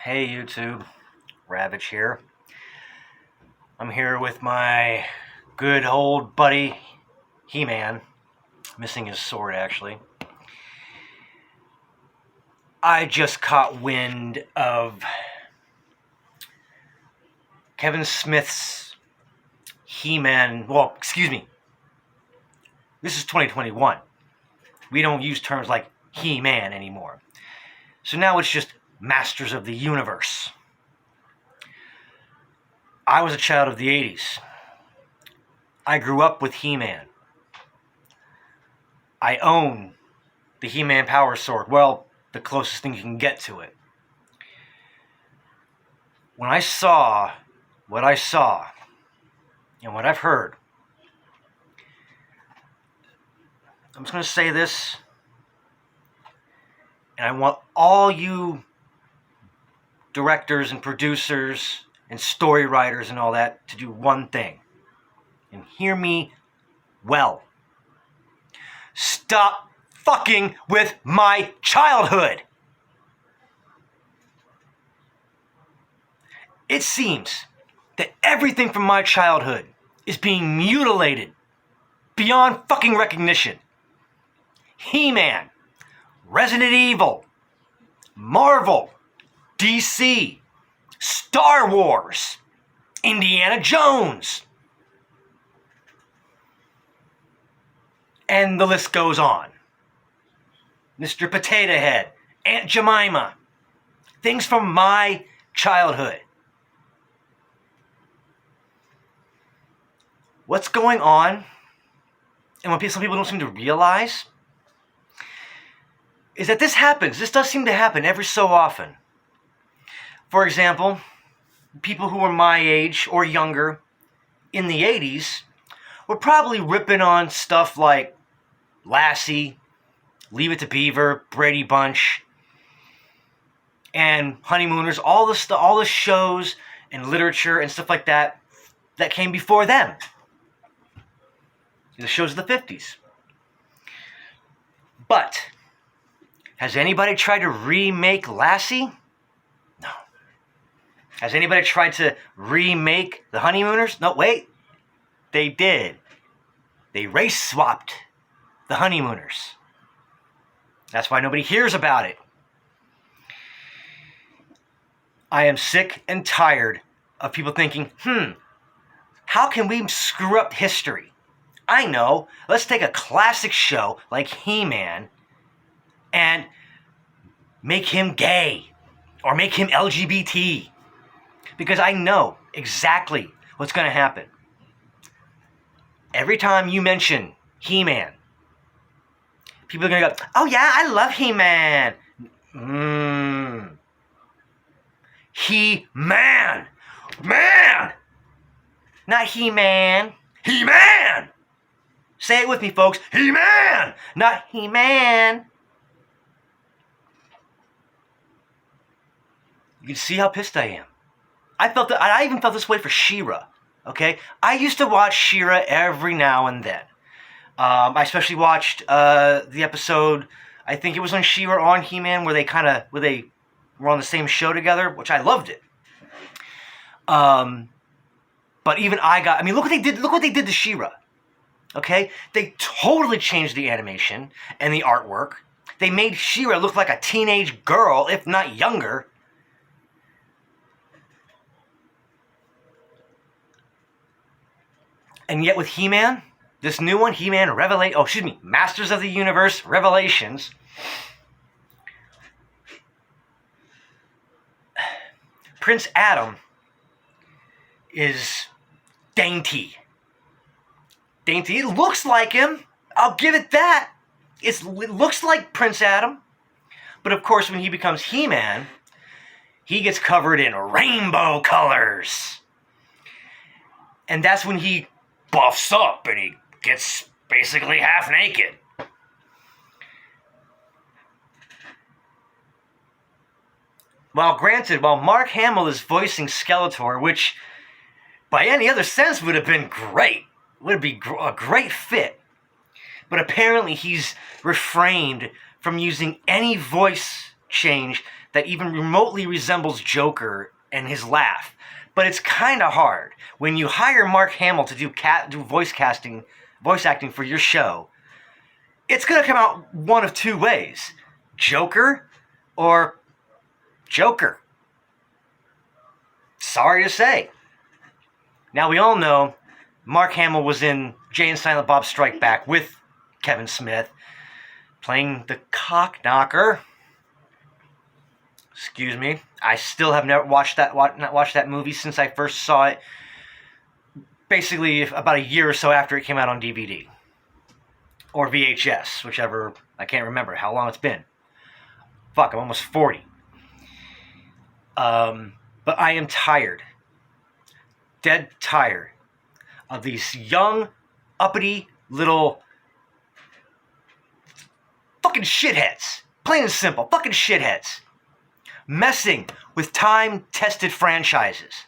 Hey YouTube, Ravage here. I'm here with my good old buddy, He-Man. Missing his sword, actually. I just caught wind of Kevin Smith's He-Man. Well, excuse me. This is 2021. We don't use terms like He-Man anymore. So now it's just Masters of the Universe. I was a child of the 80s. I grew up with He-Man. I own the He-Man Power Sword. Well, the closest thing you can get to it. When I saw what I saw and what I've heard, I'm just going to say this, and I want all you directors and producers and story writers and all that to do one thing. And hear me well. Stop fucking with my childhood. It seems that everything from my childhood is being mutilated beyond fucking recognition. He-Man, Resident Evil, Marvel, DC, Star Wars, Indiana Jones. And the list goes on. Mr. Potato Head, Aunt Jemima. Things from my childhood. What's going on, and what some people don't seem to realize, is that this happens. This does seem to happen every so often. For example, people who were my age or younger in the 80s were probably ripping on stuff like Lassie, Leave It to Beaver, Brady Bunch, and Honeymooners, all the shows and literature and stuff like that that came before them. The shows of the 50s. But has anybody tried to remake Lassie? No. Has anybody tried to remake the Honeymooners? No, wait. They did. They race swapped the Honeymooners. That's why nobody hears about it. I am sick and tired of people thinking, how can we screw up history? I know. Let's take a classic show like He-Man and make him gay or make him LGBT. Because I know exactly what's going to happen. Every time you mention He-Man, people are going to go, oh yeah, I love He-Man. He-Man. Man! Not He-Man. He-Man! Say it with me, folks. He-Man! Not He-Man. You can see how pissed I am. I even felt this way for She-Ra. Okay? I used to watch She-Ra every now and then. I especially watched the episode, I think it was on She-Ra on He-Man, where they were on the same show together, which I loved it. But even look what they did to She-Ra. Okay? They totally changed the animation and the artwork. They made She-Ra look like a teenage girl, if not younger. And yet with He-Man, this new one, He-Man Masters of the Universe Revelations, Prince Adam is dainty. Dainty. It looks like him. I'll give it that. It looks like Prince Adam. But of course, when he becomes He-Man, he gets covered in rainbow colors. And that's when he buffs up and he gets basically half naked. While Mark Hamill is voicing Skeletor, which by any other sense would have been great, would be a great fit, but apparently he's refrained from using any voice change that even remotely resembles Joker and his laugh. But it's kind of hard when you hire Mark Hamill to do voice acting for your show. It's going to come out one of two ways: Joker or Joker. Sorry to say. Now, we all know Mark Hamill was in Jay and Silent Bob Strike Back with Kevin Smith, playing the cock knocker. Excuse me. I still have never watched that movie since I first saw it, basically about a year or so after it came out on DVD. Or VHS, whichever. I can't remember how long it's been. Fuck, I'm almost 40. But I am tired. Dead tired of these young, uppity little fucking shitheads. Plain and simple, fucking shitheads. Messing with time-tested franchises.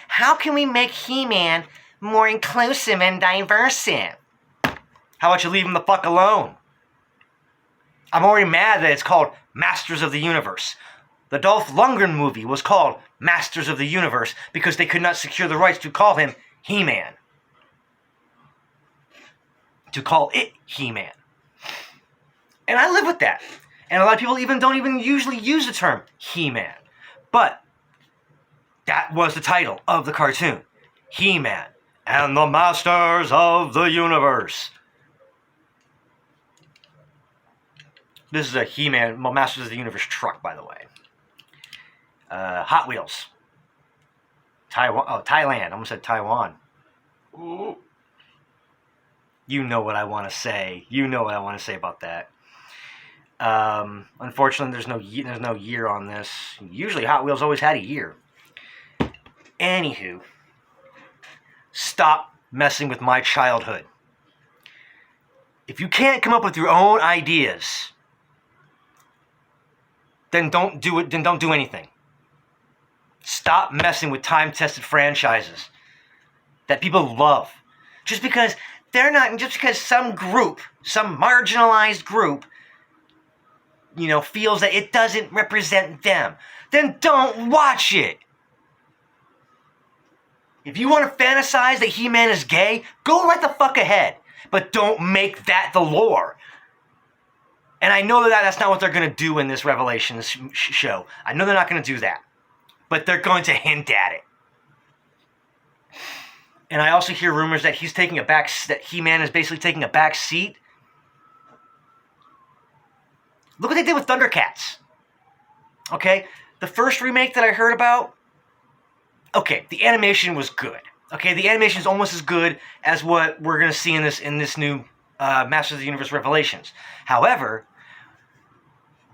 How can we make He-Man more inclusive and diverse? How about you leave him the fuck alone? I'm already mad that it's called Masters of the Universe. The Dolph Lundgren movie was called Masters of the Universe because they could not secure the rights to call him He-Man. To call it He-Man. And I live with that. And a lot of people don't even usually use the term He-Man. But that was the title of the cartoon. He-Man and the Masters of the Universe. This is a He-Man, Masters of the Universe truck, by the way. Hot Wheels. Thailand. I almost said Taiwan. Ooh. You know what I want to say. You know what I want to say about that. Unfortunately, there's no year on this. Usually Hot Wheels always had a year. Anywho, stop messing with my childhood. If you can't come up with your own ideas, then don't do it. Then don't do anything. Stop messing with time-tested franchises that people love. Just because some group, some marginalized group, feels that it doesn't represent them, then don't watch it. If you want to fantasize that He-Man is gay, go right the fuck ahead. But don't make that the lore. And I know that that's not what they're going to do in this Revelations show. I know they're not going to do that. But they're going to hint at it. And I also hear rumors that that He-Man is basically taking a back seat. Look what they did with Thundercats. Okay? The first remake that I heard about, okay, the animation was good. Okay, the animation is almost as good as what we're going to see in this new Masters of the Universe Revelations. However,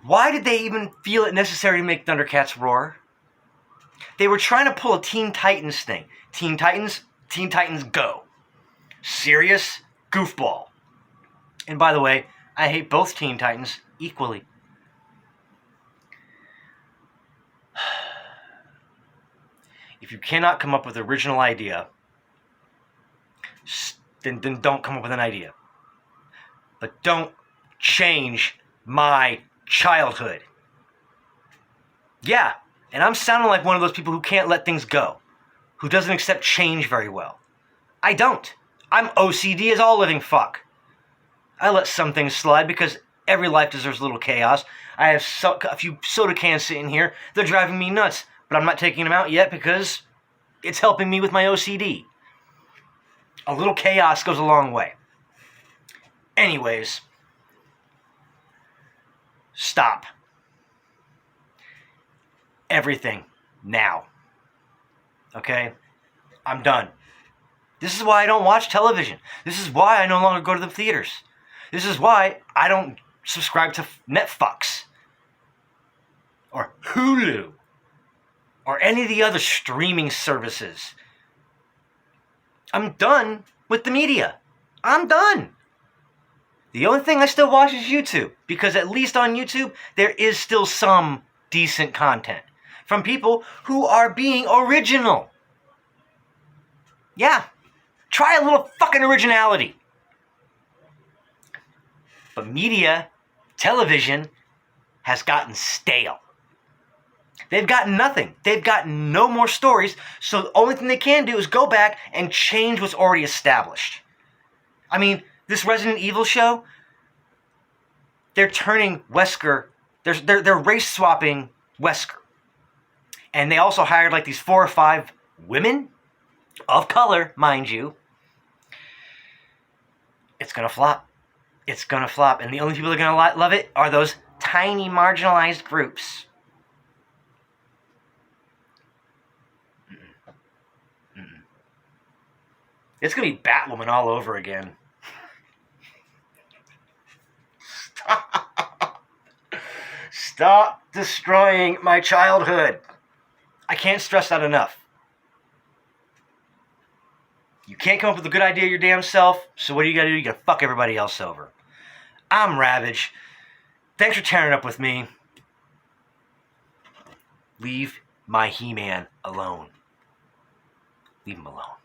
why did they even feel it necessary to make Thundercats roar? They were trying to pull a Teen Titans thing. Teen Titans Go. Serious goofball. And by the way, I hate both Teen Titans equally. If you cannot come up with an original idea, then don't come up with an idea. But don't change my childhood. Yeah, and I'm sounding like one of those people who can't let things go, who doesn't accept change very well. I don't. I'm OCD as all living fuck. I let some things slide because every life deserves a little chaos. I have a few soda cans sitting here. They're driving me nuts, but I'm not taking them out yet because it's helping me with my OCD. A little chaos goes a long way. Anyways, stop. Everything now. Okay? I'm done. This is why I don't watch television. This is why I no longer go to the theaters. This is why I don't subscribe to Netflix or Hulu or any of the other streaming services. I'm done with the media. I'm done. The only thing I still watch is YouTube, because at least on YouTube, there is still some decent content from people who are being original. Yeah, try a little fucking originality. But media, television, has gotten stale. They've got nothing. They've got no more stories, so the only thing they can do is go back and change what's already established. I mean, this Resident Evil show, they're turning Wesker, they're race swapping Wesker. And they also hired like these 4 or 5 women of color, mind you. It's going to flop. It's going to flop. And the only people that are going to love it are those tiny marginalized groups. It's going to be Batwoman all over again. Stop destroying my childhood. I can't stress that enough. You can't come up with a good idea your damn self, so what do? You gotta fuck everybody else over. I'm Ravage. Thanks for tearing up with me. Leave my He-Man alone. Leave him alone.